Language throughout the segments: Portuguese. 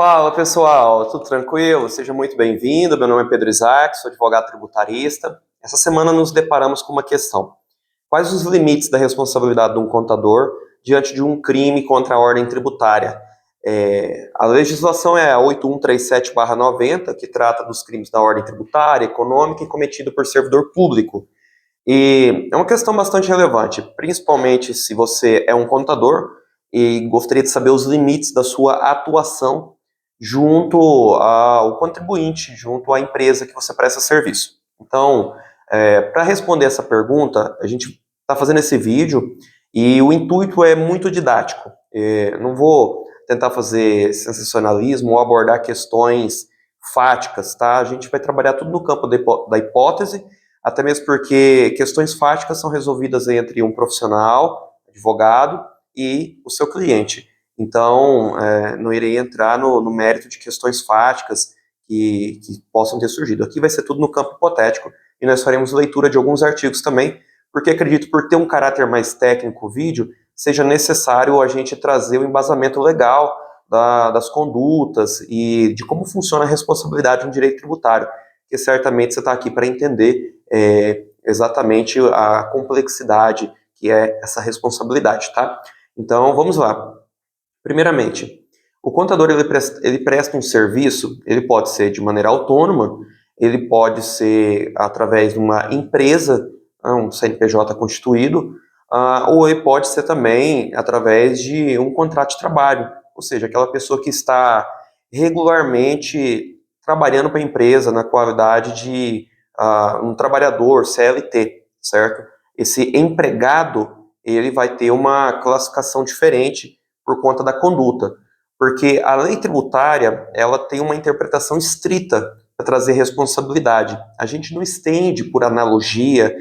Fala pessoal, tudo tranquilo? Seja muito bem-vindo. Meu nome é Pedro Isaac, sou advogado tributarista. Essa semana nos deparamos com uma questão: quais os limites da responsabilidade de um contador diante de um crime contra a ordem tributária? A legislação é a 8137/90, que trata dos crimes da ordem tributária, econômica e cometido por servidor público. E é uma questão bastante relevante, principalmente se você é um contador e gostaria de saber os limites da sua atuação junto ao contribuinte, junto à empresa que você presta serviço. Então, para responder essa pergunta, a gente está fazendo esse vídeo e o intuito é muito didático. Não vou tentar fazer sensacionalismo ou abordar questões fáticas, tá? A gente vai trabalhar tudo no campo da hipótese, até mesmo porque questões fáticas são resolvidas entre um profissional, advogado, e o seu cliente. Então, não irei entrar no mérito de questões fáticas que possam ter surgido. Aqui vai ser tudo no campo hipotético e nós faremos leitura de alguns artigos também, porque acredito, por ter um caráter mais técnico o vídeo, seja necessário a gente trazer o embasamento legal das condutas e de como funciona a responsabilidade no direito tributário, que certamente você está aqui para entender exatamente a complexidade que é essa responsabilidade, tá? Então, vamos lá. Primeiramente, o contador ele presta um serviço, ele pode ser de maneira autônoma, ele pode ser através de uma empresa, um CNPJ constituído, ou ele pode ser também através de um contrato de trabalho, ou seja, aquela pessoa que está regularmente trabalhando para a empresa na qualidade de um trabalhador, CLT, certo? Esse empregado, ele vai ter uma classificação diferente por conta da conduta, porque a lei tributária, ela tem uma interpretação estrita para trazer responsabilidade. A gente não estende por analogia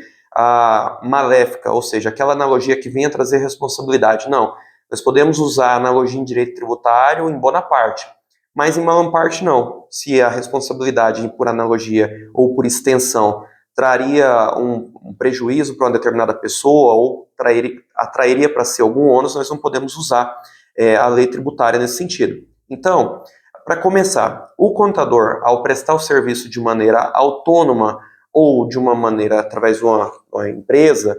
maléfica, ou seja, aquela analogia que venha trazer responsabilidade. Não, nós podemos usar a analogia em direito tributário em bona parte, mas em maior parte não. Se a responsabilidade por analogia ou por extensão traria um prejuízo para uma determinada pessoa ou atrairia para si algum ônus, nós não podemos usar a lei tributária nesse sentido. Então, para começar, o contador, ao prestar o serviço de maneira autônoma ou de uma maneira através de uma empresa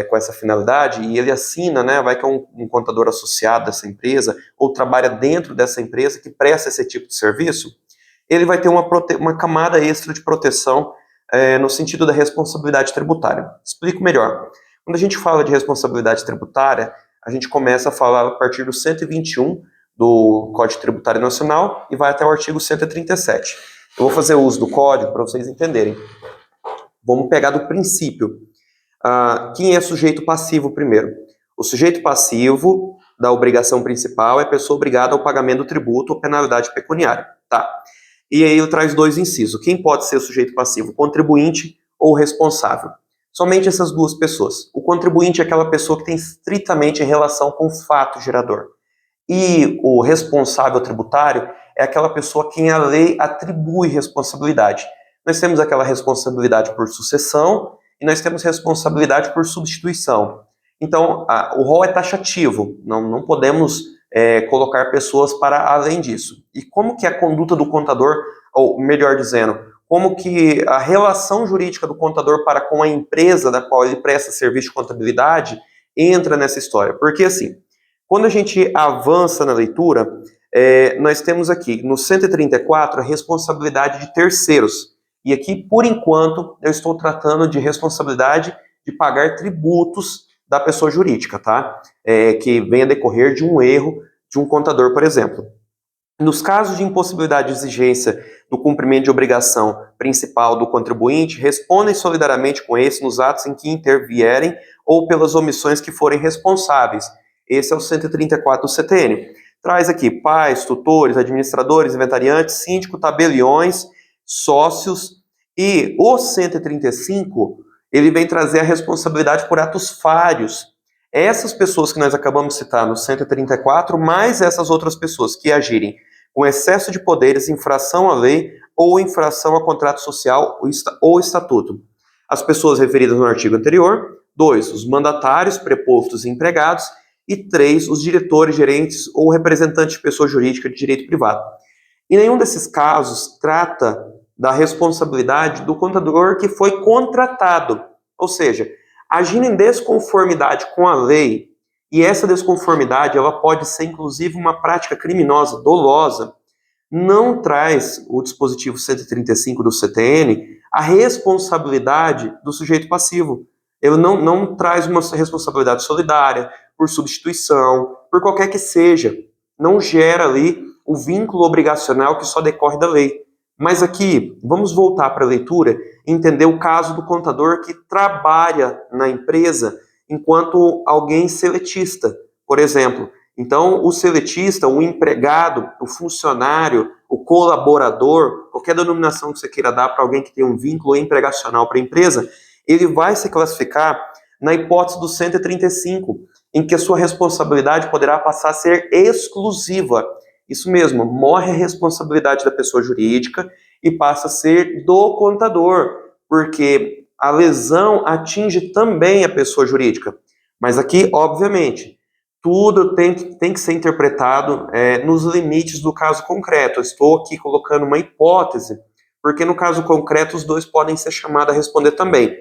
com essa finalidade, e ele assina, vai que é um contador associado dessa empresa ou trabalha dentro dessa empresa que presta esse tipo de serviço, ele vai ter uma camada extra de proteção no sentido da responsabilidade tributária. Explico melhor. Quando a gente fala de responsabilidade tributária, a gente começa a falar a partir do 121 do Código Tributário Nacional e vai até o artigo 137. Eu vou fazer uso do código para vocês entenderem. Vamos pegar do princípio. Quem é sujeito passivo primeiro? O sujeito passivo da obrigação principal é a pessoa obrigada ao pagamento do tributo ou penalidade pecuniária. Tá? E aí ele traz dois incisos. Quem pode ser o sujeito passivo? Contribuinte ou responsável? Somente essas duas pessoas. O contribuinte é aquela pessoa que tem estritamente relação com o fato gerador. E o responsável tributário é aquela pessoa a quem a lei atribui responsabilidade. Nós temos aquela responsabilidade por sucessão e nós temos responsabilidade por substituição. Então, o rol é taxativo, não podemos colocar pessoas para além disso. E como que a conduta do contador, ou melhor dizendo, como que a relação jurídica do contador para com a empresa da qual ele presta serviço de contabilidade entra nessa história? Porque assim, quando a gente avança na leitura, nós temos aqui no 134 a responsabilidade de terceiros. E aqui, por enquanto, eu estou tratando de responsabilidade de pagar tributos da pessoa jurídica, tá? Que venha decorrer de um erro de um contador, por exemplo. Nos casos de impossibilidade de exigência do cumprimento de obrigação principal do contribuinte, respondem solidariamente com esse nos atos em que intervierem ou pelas omissões que forem responsáveis. Esse é o 134 do CTN. Traz aqui pais, tutores, administradores, inventariantes, síndico, tabeliões, sócios, e o 135, ele vem trazer a responsabilidade por atos falhos. Essas pessoas que nós acabamos de citar no 134, mais essas outras pessoas que agirem com excesso de poderes, infração à lei ou infração a contrato social ou estatuto. As pessoas referidas no artigo anterior. 2, os mandatários, prepostos e empregados. E 3, os diretores, gerentes ou representantes de pessoa jurídica de direito privado. E nenhum desses casos trata da responsabilidade do contador que foi contratado, ou seja, agindo em desconformidade com a lei, e essa desconformidade ela pode ser inclusive uma prática criminosa, dolosa, não traz o dispositivo 135 do CTN a responsabilidade do sujeito passivo. Ele não traz uma responsabilidade solidária, por substituição, por qualquer que seja. Não gera ali o vínculo obrigacional que só decorre da lei. Mas aqui, vamos voltar para a leitura e entender o caso do contador que trabalha na empresa enquanto alguém seletista, por exemplo. Então, o seletista, o empregado, o funcionário, o colaborador, qualquer denominação que você queira dar para alguém que tem um vínculo empregacional para a empresa, ele vai se classificar na hipótese do 135, em que a sua responsabilidade poderá passar a ser exclusiva. Isso mesmo, morre a responsabilidade da pessoa jurídica e passa a ser do contador, porque a lesão atinge também a pessoa jurídica. Mas aqui, obviamente, tudo tem que ser interpretado nos limites do caso concreto. Eu estou aqui colocando uma hipótese, porque no caso concreto os dois podem ser chamados a responder também.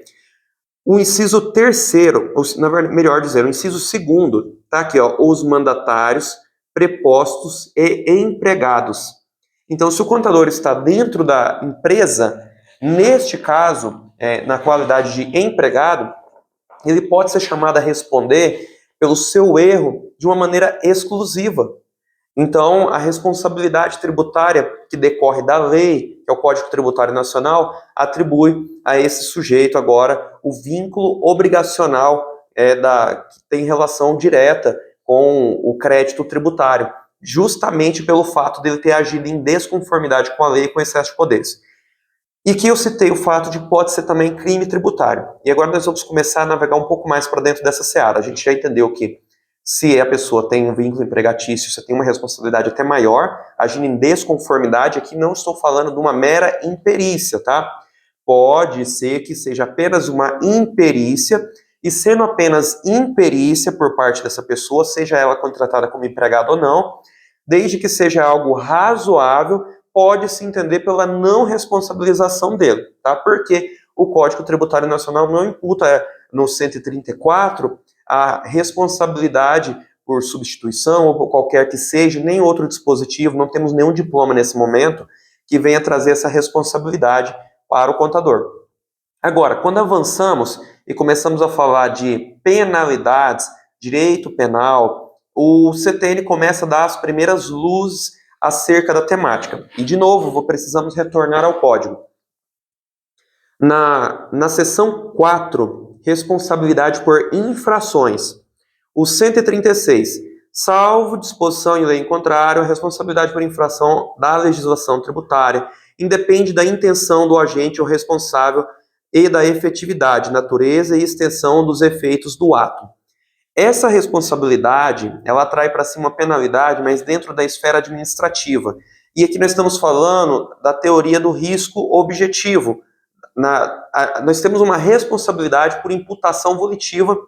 O inciso terceiro, ou melhor dizer, o inciso segundo, tá aqui, ó, os mandatários, prepostos e empregados. Então, se o contador está dentro da empresa, neste caso, na qualidade de empregado, ele pode ser chamado a responder pelo seu erro de uma maneira exclusiva. Então, a responsabilidade tributária que decorre da lei, que é o Código Tributário Nacional, atribui a esse sujeito agora o vínculo obrigacional que tem relação direta com o crédito tributário, justamente pelo fato dele ter agido em desconformidade com a lei e com excesso de poderes. E que eu citei o fato de que pode ser também crime tributário. E agora nós vamos começar a navegar um pouco mais para dentro dessa seara. A gente já entendeu que se a pessoa tem um vínculo empregatício, você tem uma responsabilidade até maior, agindo em desconformidade, aqui não estou falando de uma mera imperícia, tá? Pode ser que seja apenas uma imperícia, e sendo apenas imperícia por parte dessa pessoa, seja ela contratada como empregada ou não, desde que seja algo razoável, pode se entender pela não responsabilização dele, tá? Porque o Código Tributário Nacional não imputa no 134 a responsabilidade por substituição ou por qualquer que seja, nem outro dispositivo, não temos nenhum diploma nesse momento que venha trazer essa responsabilidade para o contador. Agora, quando avançamos e começamos a falar de penalidades, direito penal, o CTN começa a dar as primeiras luzes acerca da temática. E, de novo, precisamos retornar ao código. Na seção 4, responsabilidade por infrações, o 136, salvo disposição em lei em contrário, a responsabilidade por infração da legislação tributária independe da intenção do agente ou responsável e da efetividade, natureza e extensão dos efeitos do ato. Essa responsabilidade, ela atrai para si uma penalidade, mas dentro da esfera administrativa. E aqui nós estamos falando da teoria do risco objetivo. Nós temos uma responsabilidade por imputação volitiva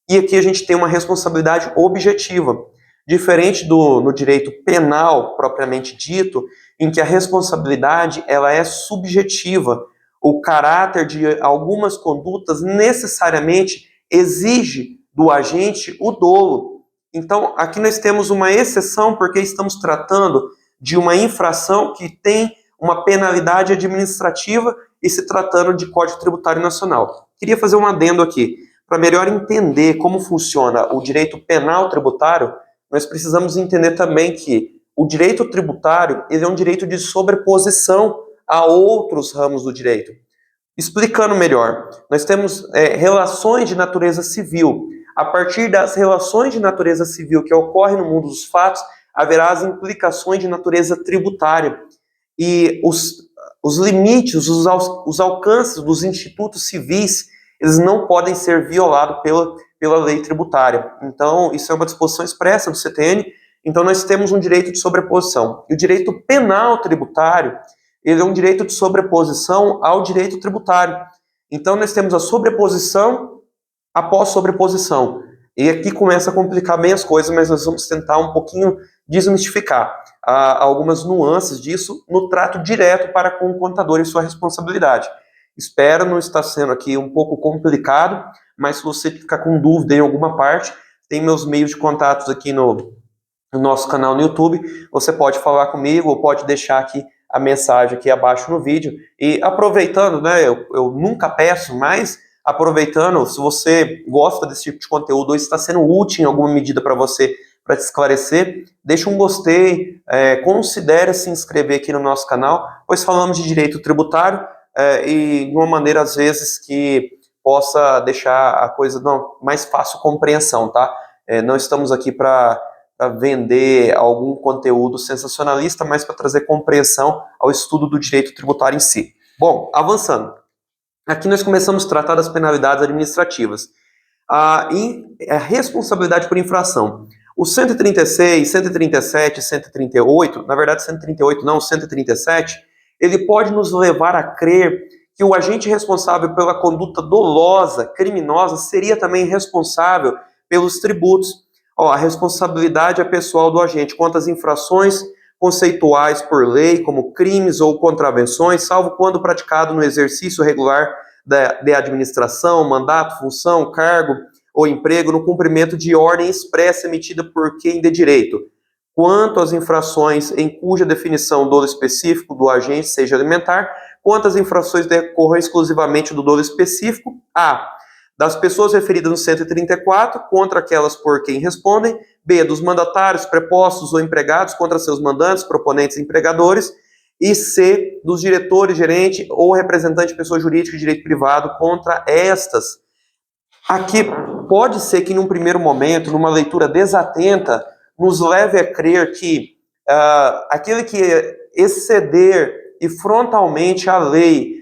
e aqui a gente tem uma responsabilidade objetiva. Diferente no direito penal, propriamente dito, em que a responsabilidade ela é subjetiva. O caráter de algumas condutas necessariamente exige do agente o dolo. Então, aqui nós temos uma exceção porque estamos tratando de uma infração que tem uma penalidade administrativa e se tratando de Código Tributário Nacional. Queria fazer um adendo aqui. Para melhor entender como funciona o direito penal tributário, nós precisamos entender também que o direito tributário ele é um direito de sobreposição a outros ramos do direito. Explicando melhor, nós temos relações de natureza civil. A partir das relações de natureza civil que ocorrem no mundo dos fatos, haverá as implicações de natureza tributária. E os limites, os alcances dos institutos civis, eles não podem ser violados pela lei tributária. Então, isso é uma disposição expressa do CTN. Então, nós temos um direito de sobreposição. E o direito penal tributário, ele é um direito de sobreposição ao direito tributário. Então, nós temos a sobreposição após sobreposição. E aqui começa a complicar bem as coisas, mas nós vamos tentar um pouquinho desmistificar. algumas nuances disso no trato direto para com o contador e sua responsabilidade. Espero não estar sendo aqui um pouco complicado, mas se você ficar com dúvida em alguma parte, tem meus meios de contatos aqui no nosso canal no YouTube, você pode falar comigo ou pode deixar aqui a mensagem aqui abaixo no vídeo. E aproveitando, né, eu nunca peço, mas aproveitando, se você gosta desse tipo de conteúdo ou está sendo útil em alguma medida para você, para te esclarecer, deixa um gostei, considere se inscrever aqui no nosso canal, pois falamos de direito tributário e de uma maneira, às vezes, que possa deixar a coisa mais fácil compreensão, tá? Não estamos aqui para vender algum conteúdo sensacionalista, mas para trazer compreensão ao estudo do direito tributário em si. Bom, avançando. Aqui nós começamos a tratar das penalidades administrativas. E a responsabilidade por infração. O 136, 137, 138, na verdade 138 não, 137, ele pode nos levar a crer que o agente responsável pela conduta dolosa, criminosa, seria também responsável pelos tributos. A responsabilidade é pessoal do agente quanto às infrações conceituais por lei, como crimes ou contravenções, salvo quando praticado no exercício regular de administração, mandato, função, cargo ou emprego, no cumprimento de ordem expressa emitida por quem de direito. Quanto às infrações em cuja definição dolo específico do agente seja alimentar, quanto às infrações decorram exclusivamente do dolo específico, das pessoas referidas no 134, contra aquelas por quem respondem, B, dos mandatários, prepostos ou empregados contra seus mandantes, proponentes e empregadores, e C, dos diretores, gerente ou representante de pessoa jurídica de direito privado contra estas. Aqui pode ser que num primeiro momento, numa leitura desatenta, nos leve a crer que aquele que exceder e frontalmente a lei,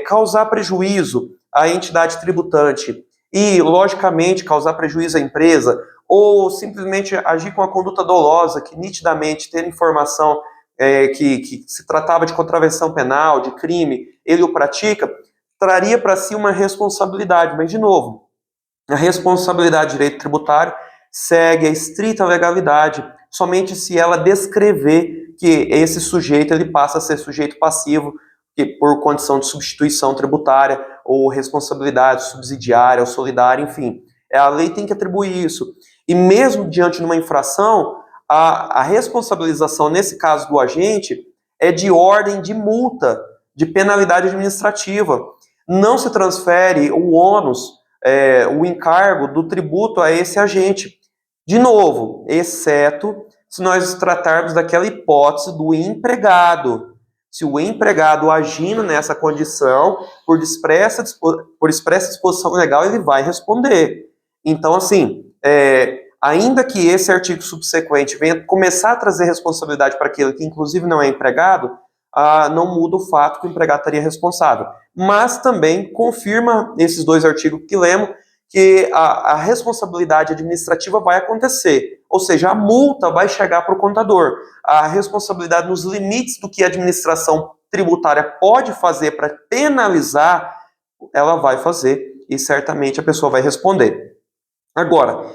causar prejuízo à entidade tributante e, logicamente, causar prejuízo à empresa, ou simplesmente agir com a conduta dolosa, que nitidamente, tendo informação que se tratava de contravenção penal, de crime, ele o pratica, traria para si uma responsabilidade. Mas, de novo, a responsabilidade de direito tributário segue a estrita legalidade, somente se ela descrever que esse sujeito ele passa a ser sujeito passivo, que por condição de substituição tributária ou responsabilidade subsidiária ou solidária, enfim. A lei tem que atribuir isso. E mesmo diante de uma infração, a responsabilização, nesse caso do agente, é de ordem de multa, de penalidade administrativa. Não se transfere o ônus, o encargo do tributo a esse agente. De novo, exceto se nós tratarmos daquela hipótese do empregado. Se o empregado agindo nessa condição, por expressa disposição legal, ele vai responder. Então, assim, ainda que esse artigo subsequente venha começar a trazer responsabilidade para aquele que, inclusive, não é empregado, não muda o fato que o empregado estaria responsável. Mas também confirma esses dois artigos que lemos, que a responsabilidade administrativa vai acontecer, ou seja, a multa vai chegar para o contador. A responsabilidade nos limites do que a administração tributária pode fazer para penalizar, ela vai fazer e certamente a pessoa vai responder. Agora,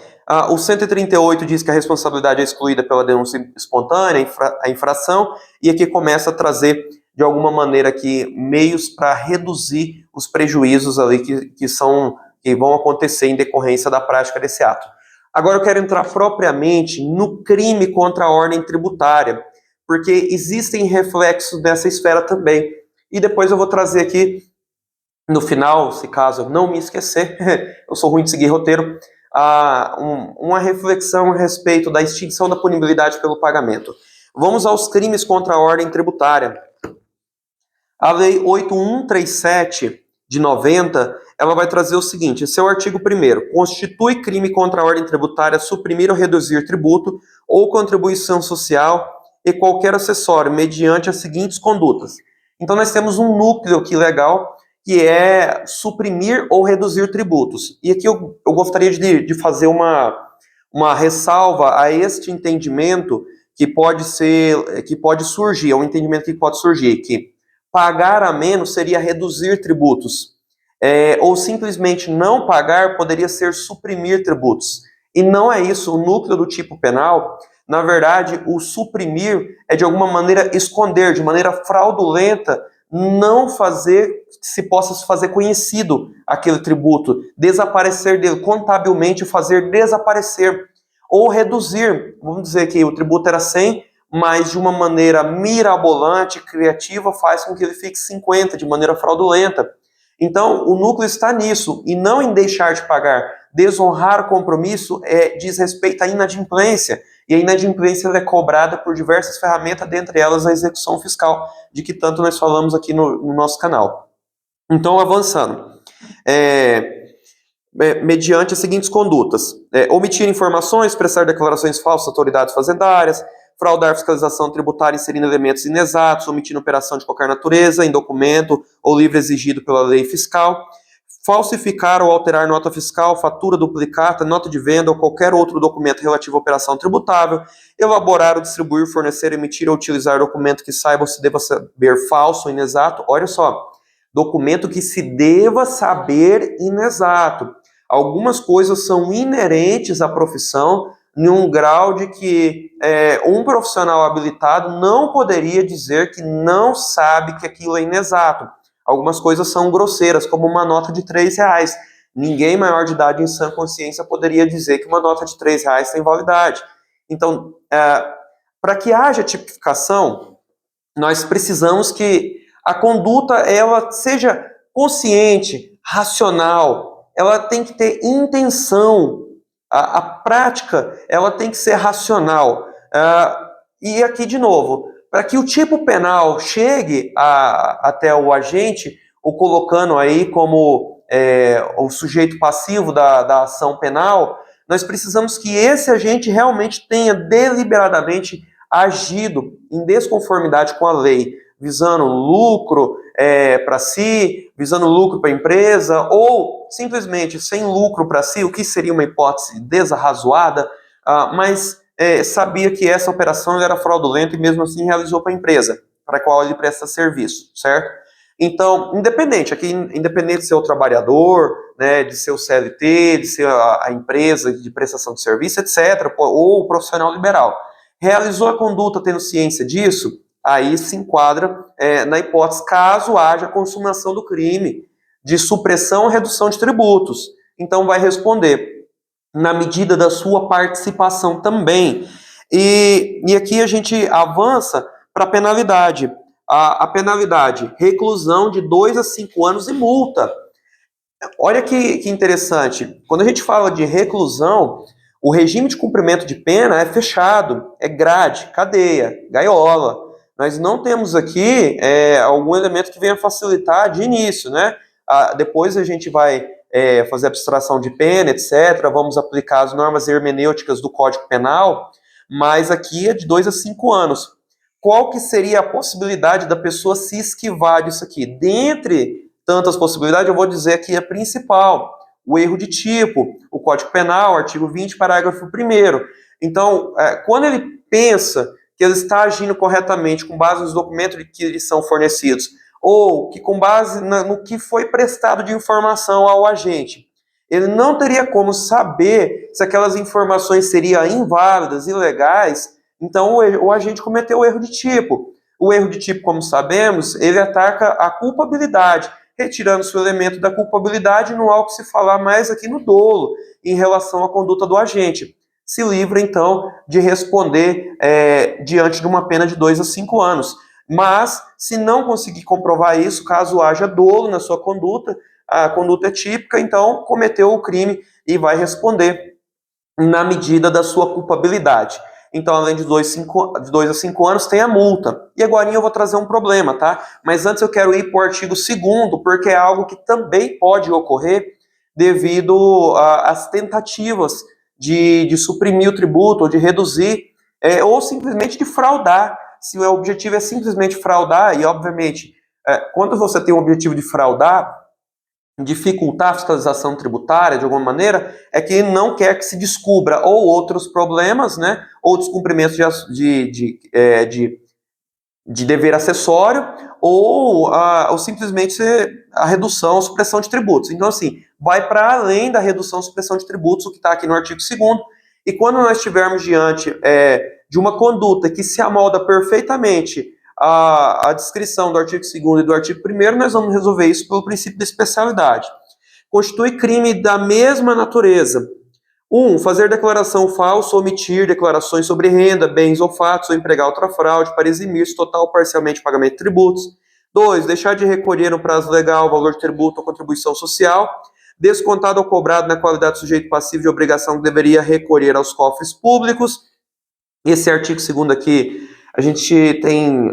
o 138 diz que a responsabilidade é excluída pela denúncia espontânea, a infração, e aqui começa a trazer, de alguma maneira, aqui, meios para reduzir os prejuízos ali que vão acontecer em decorrência da prática desse ato. Agora eu quero entrar propriamente no crime contra a ordem tributária, porque existem reflexos dessa esfera também. E depois eu vou trazer aqui, no final, se caso eu não me esquecer, eu sou ruim de seguir roteiro, uma reflexão a respeito da extinção da punibilidade pelo pagamento. Vamos aos crimes contra a ordem tributária. A Lei 8137 de 90, ela vai trazer o seguinte: seu artigo 1º, constitui crime contra a ordem tributária suprimir ou reduzir tributo ou contribuição social e qualquer acessório mediante as seguintes condutas. Então nós temos um núcleo aqui legal, que é suprimir ou reduzir tributos. E aqui eu gostaria de fazer uma ressalva a este entendimento que pode surgir, é um entendimento que pode surgir, que pagar a menos seria reduzir tributos, ou simplesmente não pagar poderia ser suprimir tributos. E não é isso. O núcleo do tipo penal Na verdade, o suprimir é de alguma maneira esconder, de maneira fraudulenta, não fazer que se possa se fazer conhecido aquele tributo, desaparecer dele, contabilmente fazer desaparecer ou reduzir. Vamos dizer que o tributo era 100, mas de uma maneira mirabolante, criativa, faz com que ele fique 50 de maneira fraudulenta. Então, o núcleo está nisso, e não em deixar de pagar. Desonrar o compromisso diz respeito à inadimplência, e a inadimplência é cobrada por diversas ferramentas, dentre elas a execução fiscal, de que tanto nós falamos aqui no nosso canal. Então, avançando, mediante as seguintes condutas: omitir informações, prestar declarações falsas às autoridades fazendárias, fraudar fiscalização tributária inserindo elementos inexatos, omitindo operação de qualquer natureza em documento ou livro exigido pela lei fiscal, falsificar ou alterar nota fiscal, fatura duplicata, nota de venda ou qualquer outro documento relativo à operação tributável, elaborar ou distribuir, fornecer, emitir ou utilizar documento que saiba ou se deva saber falso ou inexato. Olha só, documento que se deva saber inexato. Algumas coisas são inerentes à profissão, em um grau de que um profissional habilitado não poderia dizer que não sabe que aquilo é inexato. Algumas coisas são grosseiras, como uma nota de R$3. Ninguém maior de idade em sã consciência poderia dizer que uma nota de R$3 tem validade. Então, para que haja tipificação, nós precisamos que a conduta ela seja consciente, racional, ela tem que ter intenção. A prática ela tem que ser racional. E aqui, de novo, para que o tipo penal chegue até o agente, o colocando aí como o sujeito passivo da ação penal, nós precisamos que esse agente realmente tenha deliberadamente agido em desconformidade com a lei, visando lucro para si, visando lucro para a empresa, ou simplesmente sem lucro para si, o que seria uma hipótese desarrazoada, mas sabia que essa operação era fraudulenta e mesmo assim realizou para a empresa para a qual ele presta serviço, certo? Então, independente de ser o trabalhador, né, de ser o CLT, de ser a empresa de prestação de serviço, etc., ou o profissional liberal, realizou a conduta tendo ciência disso, aí se enquadra na hipótese caso haja consumação do crime de supressão ou redução de tributos. Então vai responder na medida da sua participação também. E aqui a gente avança para a penalidade. A penalidade, reclusão de 2 a 5 anos e multa. Olha que interessante, quando a gente fala de reclusão, o regime de cumprimento de pena é fechado, é grade, cadeia, gaiola. Nós não temos aqui algum elemento que venha facilitar de início, né? Depois a gente vai fazer abstração de pena, etc. Vamos aplicar as normas hermenêuticas do Código Penal, mas aqui é de 2 a 5 anos. Qual que seria a possibilidade da pessoa se esquivar disso aqui? Dentre tantas possibilidades, eu vou dizer aqui a principal, o erro de tipo, o Código Penal, artigo 20, parágrafo 1º. Então, quando ele pensa que ele está agindo corretamente com base nos documentos que lhe são fornecidos, ou que com base no que foi prestado de informação ao agente, ele não teria como saber se aquelas informações seriam inválidas, ilegais, então o agente cometeu o erro de tipo. O erro de tipo, como sabemos, ele ataca a culpabilidade, retirando-se o elemento da culpabilidade, não há o que se falar mais aqui no dolo, em relação à conduta do agente. Se livra, então, de responder diante de uma pena de 2 a 5 anos. Mas, se não conseguir comprovar isso, caso haja dolo na sua conduta, a conduta é típica, então cometeu o crime e vai responder na medida da sua culpabilidade. Então, além de 2 a 5 anos, tem a multa. E agora eu vou trazer um problema, tá? Mas antes eu quero ir para o artigo 2º, porque é algo que também pode ocorrer devido às tentativas de suprimir o tributo, ou de reduzir, ou simplesmente de fraudar. Se o objetivo é simplesmente fraudar, e obviamente, quando você tem o objetivo de fraudar, dificultar a fiscalização tributária de alguma maneira, é que ele não quer que se descubra ou outros problemas, né, ou descumprimentos de dever acessório, ou simplesmente a redução ou supressão de tributos. Então, assim, vai para além da redução ou supressão de tributos, o que está aqui no artigo 2º, E quando nós estivermos diante de uma conduta que se amolda perfeitamente à descrição do artigo 2º e do artigo 1º, nós vamos resolver isso pelo princípio da especialidade. Constitui crime da mesma natureza. 1. Fazer declaração falsa ou omitir declarações sobre renda, bens ou fatos, ou empregar outra fraude para eximir-se total ou parcialmente o pagamento de tributos. 2. Deixar de recolher no prazo legal o valor de tributo ou contribuição social, descontado ou cobrado na qualidade de sujeito passivo de obrigação que deveria recolher aos cofres públicos. Esse artigo 2º aqui, a gente tem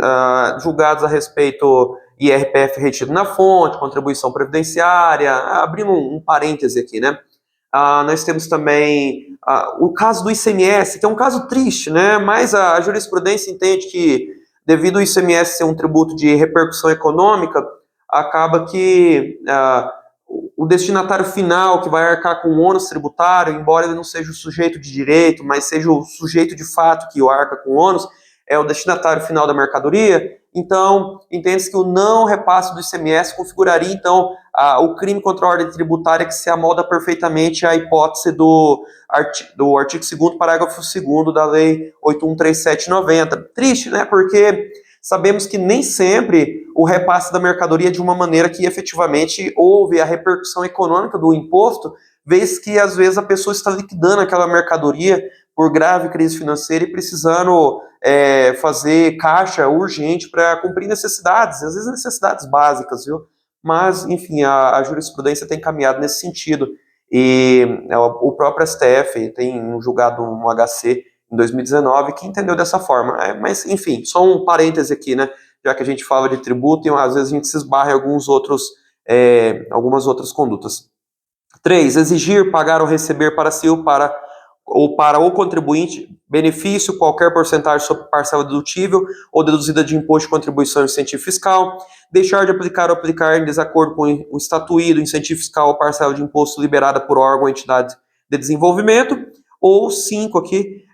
julgados a respeito IRPF retido na fonte, contribuição previdenciária, abrimos um parêntese aqui, né? Nós temos também o caso do ICMS, que é um caso triste, né? Mas a jurisprudência entende que, devido ao ICMS ser um tributo de repercussão econômica, acaba que o destinatário final que vai arcar com o ônus tributário, embora ele não seja o sujeito de direito, mas seja o sujeito de fato que o arca com o ônus, é o destinatário final da mercadoria. Então, entende-se que o não repasse do ICMS configuraria, então, o crime contra a ordem tributária que se amolda perfeitamente à hipótese do artigo 2º, parágrafo 2º da Lei 8137/90. Triste, né? Porque sabemos que nem sempre o repasse da mercadoria é de uma maneira que efetivamente houve a repercussão econômica do imposto, vez que às vezes a pessoa está liquidando aquela mercadoria por grave crise financeira e precisando fazer caixa urgente para cumprir necessidades, às vezes necessidades básicas, viu? Mas, enfim, a jurisprudência tem caminhado nesse sentido. E o próprio STF tem julgado um HC em 2019 que entendeu dessa forma. Mas, enfim, só um parêntese aqui, né? Já que a gente fala de tributo e às vezes a gente se esbarra em algumas outras condutas. 3. Exigir, pagar ou receber para si ou para o contribuinte benefício, qualquer porcentagem sobre parcela dedutível ou deduzida de imposto de contribuição e incentivo fiscal, deixar de aplicar ou aplicar em desacordo com o estatuído, incentivo fiscal ou parcela de imposto liberada por órgão ou entidade de desenvolvimento, ou 5 aqui,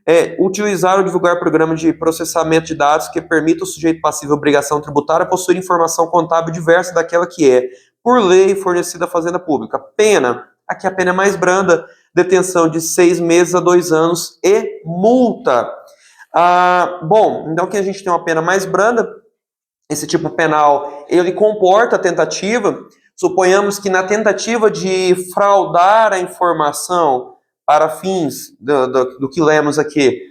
utilizar ou divulgar programa de processamento de dados que permita ao sujeito passivo de obrigação tributária possuir informação contábil diversa daquela que é, por lei, fornecida à Fazenda Pública. Pena, aqui a pena é mais branda, detenção de 6 meses a 2 anos e multa. Bom, então aqui a gente tem uma pena mais branda. Esse tipo penal, ele comporta a tentativa. Suponhamos que na tentativa de fraudar a informação para fins do que lemos aqui,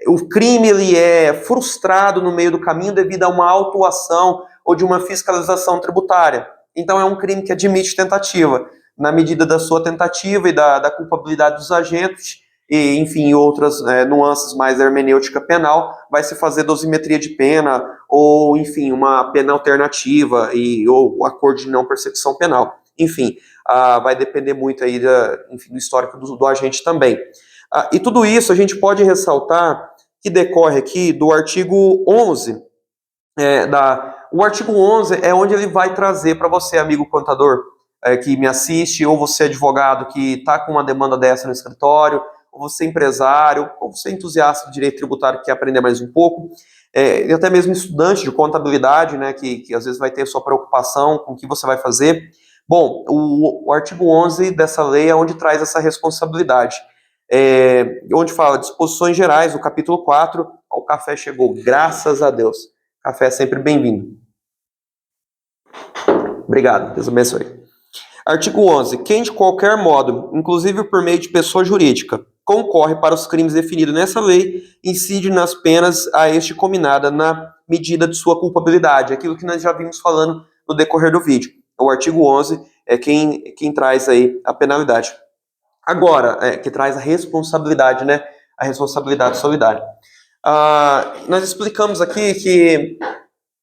o crime ele é frustrado no meio do caminho devido a uma autuação ou de uma fiscalização tributária. Então é um crime que admite tentativa, na medida da sua tentativa e da culpabilidade dos agentes, e, enfim, outras nuances mais da hermenêutica penal, vai se fazer dosimetria de pena, ou, enfim, uma pena alternativa, ou acordo de não persecução penal. Enfim, vai depender muito aí do histórico do agente também. E tudo isso a gente pode ressaltar que decorre aqui do artigo 11. O artigo 11 é onde ele vai trazer para você, amigo contador, que me assiste, ou você advogado que está com uma demanda dessa no escritório, ou você empresário, ou você entusiasta de direito tributário que quer aprender mais um pouco, e até mesmo estudante de contabilidade, né, que às vezes vai ter sua preocupação com o que você vai fazer. Bom, o artigo 11 dessa lei é onde traz essa responsabilidade, onde fala disposições gerais, o capítulo 4, o café chegou, graças a Deus. Café é sempre bem-vindo. Obrigado, Deus abençoe. Artigo 11. Quem de qualquer modo, inclusive por meio de pessoa jurídica, concorre para os crimes definidos nessa lei, incide nas penas a este combinada na medida de sua culpabilidade. Aquilo que nós já vimos falando no decorrer do vídeo. O artigo 11 é quem traz aí a penalidade. Agora, que traz a responsabilidade, né? A responsabilidade solidária. Nós explicamos aqui que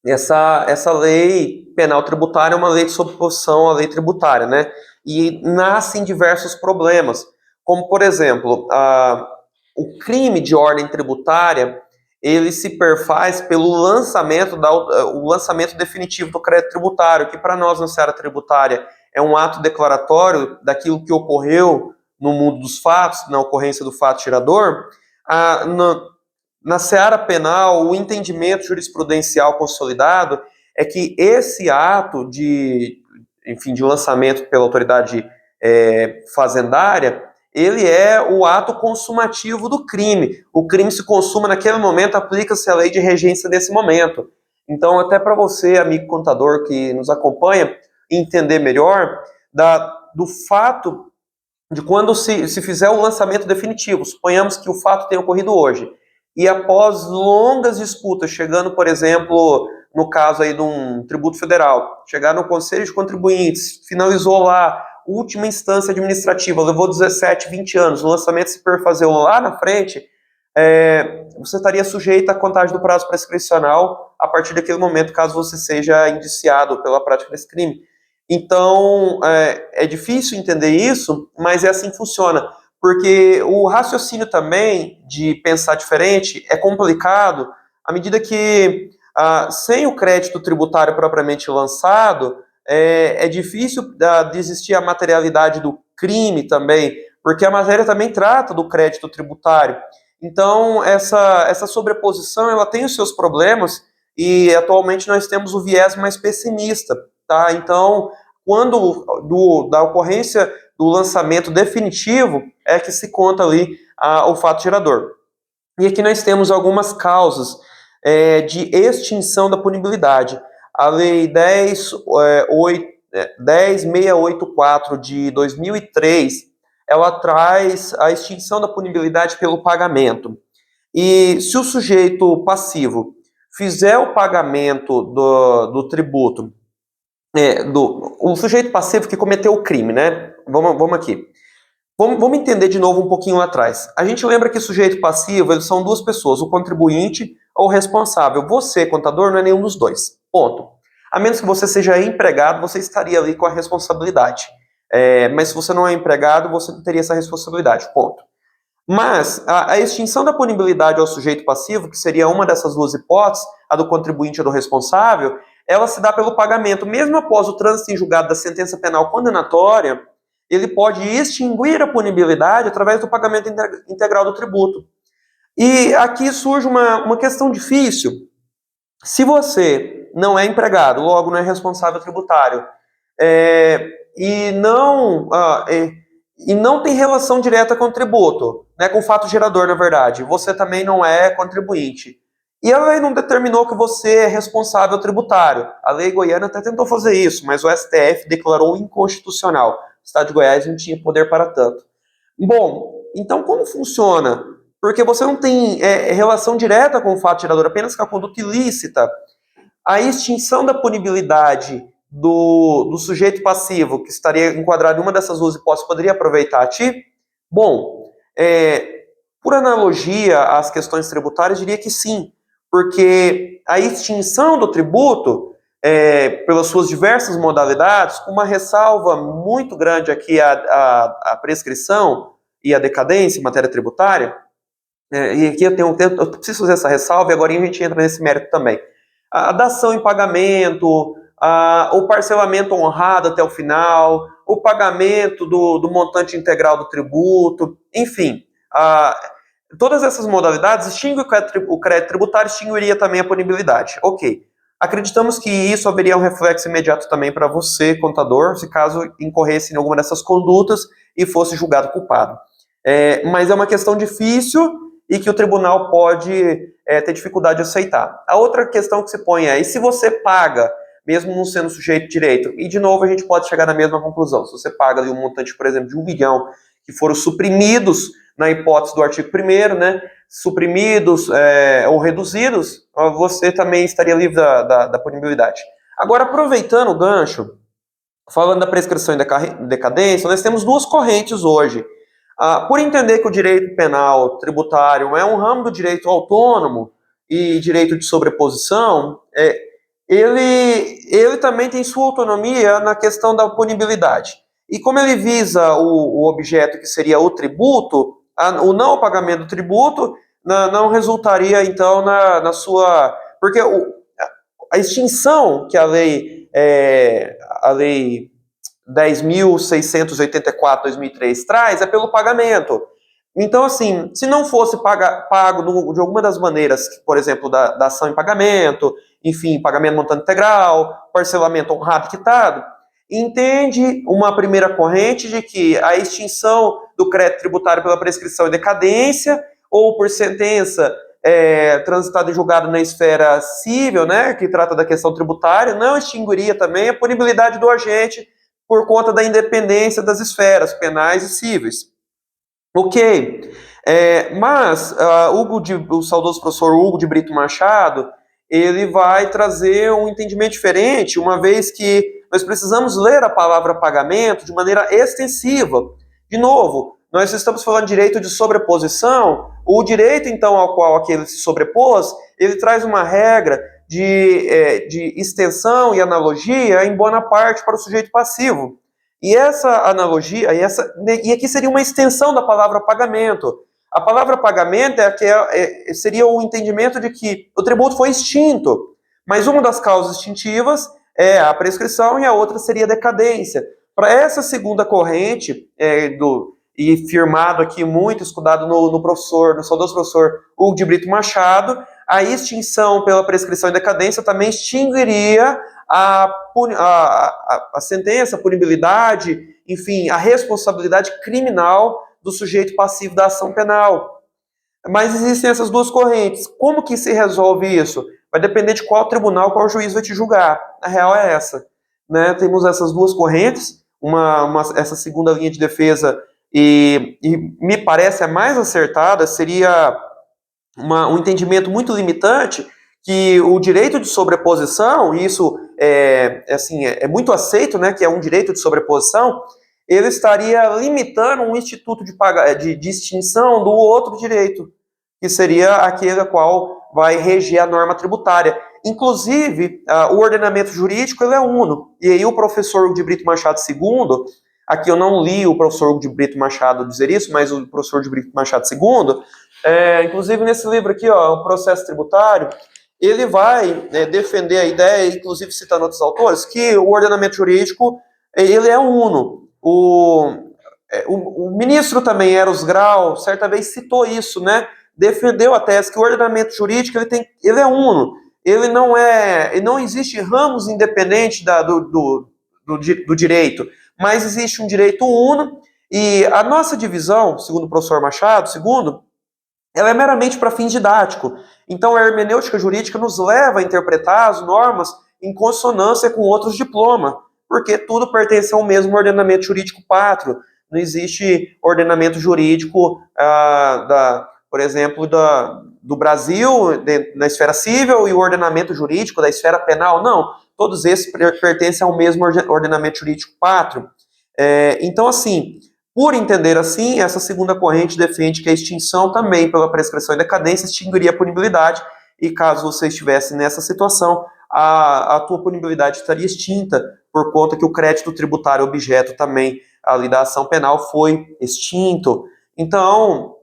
essa lei penal tributária é uma lei de sobreposição à lei tributária, né? E nascem diversos problemas, como, por exemplo, o crime de ordem tributária, ele se perfaz pelo o lançamento definitivo do crédito tributário, que para nós na seara tributária é um ato declaratório daquilo que ocorreu no mundo dos fatos, na ocorrência do fato gerador. Na seara penal, o entendimento jurisprudencial consolidado é que esse ato de lançamento pela autoridade fazendária, ele é o ato consumativo do crime. O crime se consuma naquele momento, aplica-se a lei de regência nesse momento. Então, até para você, amigo contador que nos acompanha, entender melhor do fato de quando se fizer o lançamento definitivo, suponhamos que o fato tenha ocorrido hoje, e após longas disputas, chegando, por exemplo, no caso aí de um tributo federal, chegar no Conselho de Contribuintes, finalizou lá, última instância administrativa, levou 17, 20 anos, o lançamento se perfazeu lá na frente, você estaria sujeito à contagem do prazo prescricional a partir daquele momento, caso você seja indiciado pela prática desse crime. Então, é difícil entender isso, mas é assim que funciona. Porque o raciocínio também de pensar diferente é complicado à medida que, sem o crédito tributário propriamente lançado, é difícil de existir a materialidade do crime também, porque a matéria também trata do crédito tributário. Então, essa sobreposição ela tem os seus problemas e atualmente nós temos o viés mais pessimista. Tá? Então, quando da ocorrência do lançamento definitivo é que se conta ali o fato gerador. E aqui nós temos algumas causas de extinção da punibilidade. A Lei 10.684 de 2003, ela traz a extinção da punibilidade pelo pagamento. E se o sujeito passivo fizer o pagamento do tributo, o sujeito passivo que cometeu o crime, né? Vamos aqui. Vamos entender de novo um pouquinho lá atrás. A gente lembra que sujeito passivo, eles são duas pessoas, o contribuinte ou o responsável. Você, contador, não é nenhum dos dois. Ponto. A menos que você seja empregado, você estaria ali com a responsabilidade. Mas se você não é empregado, você não teria essa responsabilidade. Ponto. Mas a extinção da punibilidade ao sujeito passivo, que seria uma dessas duas hipóteses, a do contribuinte ou do responsável, ela se dá pelo pagamento. Mesmo após o trânsito em julgado da sentença penal condenatória, ele pode extinguir a punibilidade através do pagamento integral do tributo. E aqui surge uma questão difícil. Se você não é empregado, logo não é responsável tributário, e não tem relação direta com o tributo, né, com o fato gerador, na verdade, você também não é contribuinte. E a lei não determinou que você é responsável tributário. A lei goiana até tentou fazer isso, mas o STF declarou inconstitucional. O Estado de Goiás não tinha poder para tanto. Bom, então como funciona? Porque você não tem relação direta com o fato gerador, apenas com a conduta ilícita. A extinção da punibilidade do sujeito passivo, que estaria enquadrado em uma dessas duas hipóteses, poderia aproveitar a ti? Bom, por analogia às questões tributárias, diria que sim, porque a extinção do tributo, pelas suas diversas modalidades, com uma ressalva muito grande aqui à prescrição e à decadência em matéria tributária, e aqui eu preciso fazer essa ressalva e agora a gente entra nesse mérito também. A dação em pagamento, o parcelamento honrado até o final, o pagamento do montante integral do tributo, enfim, todas essas modalidades extinguem o crédito tributário, extinguiria também a punibilidade. Ok. Acreditamos que isso haveria um reflexo imediato também para você, contador, se caso incorresse em alguma dessas condutas e fosse julgado culpado. Mas é uma questão difícil e que o tribunal pode ter dificuldade de aceitar. A outra questão que se põe e se você paga, mesmo não sendo sujeito de direito? E, de novo, a gente pode chegar na mesma conclusão. Se você paga ali um montante, por exemplo, de 1 milhão, que foram suprimidos na hipótese do artigo 1º, né, suprimidos ou reduzidos, você também estaria livre da punibilidade. Agora, aproveitando o gancho, falando da prescrição e decadência, nós temos duas correntes hoje. Por entender que o direito penal tributário é um ramo do direito autônomo e direito de sobreposição, ele também tem sua autonomia na questão da punibilidade. E como ele visa o objeto que seria o tributo, o não pagamento do tributo não resultaria, então, na sua... Porque a extinção que a lei 10.684/2003 traz é pelo pagamento. Então, assim, se não fosse pago de alguma das maneiras, por exemplo, da ação em pagamento, enfim, pagamento montante integral, parcelamento honrado e quitado, entende uma primeira corrente de que a extinção do crédito tributário pela prescrição e decadência, ou por sentença transitada e julgada na esfera civil, né, que trata da questão tributária, não extinguiria também a punibilidade do agente por conta da independência das esferas penais e cíveis. Ok, mas o saudoso professor Hugo de Brito Machado, ele vai trazer um entendimento diferente, uma vez que nós precisamos ler a palavra pagamento de maneira extensiva. De novo, nós estamos falando de direito de sobreposição, o direito, então, ao qual aquele se sobrepôs, ele traz uma regra de extensão e analogia em boa parte para o sujeito passivo. E essa analogia, e aqui seria uma extensão da palavra pagamento. A palavra pagamento seria o entendimento de que o tributo foi extinto, mas uma das causas extintivas é a prescrição e a outra seria a decadência. Para essa segunda corrente, e firmado aqui muito, escudado no saudoso professor Hugo de Brito Machado, a extinção pela prescrição e decadência também extinguiria a sentença, a punibilidade, enfim, a responsabilidade criminal do sujeito passivo da ação penal. Mas existem essas duas correntes. Como que se resolve isso? Vai depender de qual tribunal, qual juiz vai te julgar. A real é essa. Né? Temos essas duas correntes, essa segunda linha de defesa, e me parece a mais acertada, seria um entendimento muito limitante, que o direito de sobreposição, e isso é muito aceito, né, que é um direito de sobreposição, ele estaria limitando um instituto de extinção do outro direito, que seria aquele a qual vai reger a norma tributária. Inclusive, o ordenamento jurídico ele é uno. E aí o professor Hugo de Brito Machado II, aqui eu não li o professor Hugo de Brito Machado dizer isso, mas o professor de Brito Machado II, inclusive nesse livro aqui, ó, O Processo Tributário, ele vai defender a ideia, inclusive citando outros autores, que o ordenamento jurídico ele é uno. O ministro também, Eros Grau, certa vez citou isso, né? Defendeu a tese que o ordenamento jurídico ele é uno. Ele não existe ramos independentes do direito, mas existe um direito uno, e a nossa divisão, segundo o professor Machado, ela é meramente para fins didáticos. Então, a hermenêutica jurídica nos leva a interpretar as normas em consonância com outros diplomas, porque tudo pertence ao mesmo ordenamento jurídico pátrio. Não existe ordenamento jurídico, por exemplo, do Brasil, na esfera civil, e o ordenamento jurídico da esfera penal. Não, todos esses pertencem ao mesmo ordenamento jurídico pátrio. Então, assim, por entender assim, essa segunda corrente defende que a extinção também pela prescrição e decadência extinguiria a punibilidade, e caso você estivesse nessa situação, a tua punibilidade estaria extinta, por conta que o crédito tributário objeto também ali da ação penal foi extinto. Então,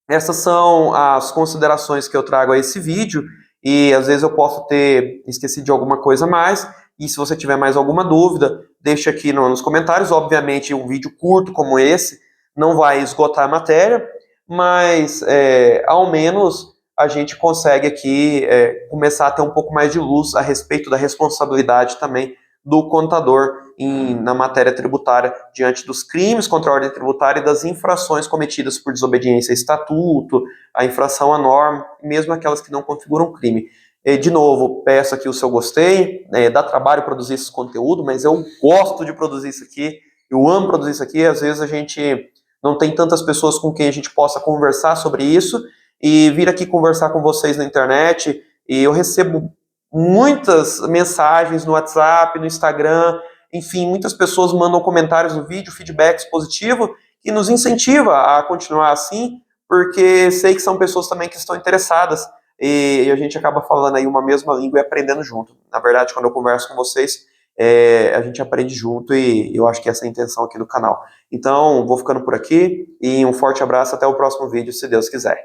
essas são as considerações que eu trago a esse vídeo, e às vezes eu posso ter esquecido de alguma coisa a mais, e se você tiver mais alguma dúvida, deixa aqui nos comentários. Obviamente, um vídeo curto como esse não vai esgotar a matéria, mas ao menos a gente consegue aqui começar a ter um pouco mais de luz a respeito da responsabilidade também do contador na matéria tributária diante dos crimes contra a ordem tributária e das infrações cometidas por desobediência a estatuto, a infração à norma, mesmo aquelas que não configuram crime. De novo, peço aqui o seu gostei, dá trabalho produzir esse conteúdo, mas eu gosto de produzir isso aqui, eu amo produzir isso aqui. Às vezes a gente não tem tantas pessoas com quem a gente possa conversar sobre isso, e vir aqui conversar com vocês na internet, e eu recebo muitas mensagens no WhatsApp, no Instagram, enfim, muitas pessoas mandam comentários no vídeo, feedbacks positivos, que nos incentiva a continuar assim, porque sei que são pessoas também que estão interessadas, e a gente acaba falando aí uma mesma língua e aprendendo junto. Na verdade, quando eu converso com vocês, a gente aprende junto, e eu acho que essa é a intenção aqui do canal. Então, vou ficando por aqui, e um forte abraço, até o próximo vídeo, se Deus quiser.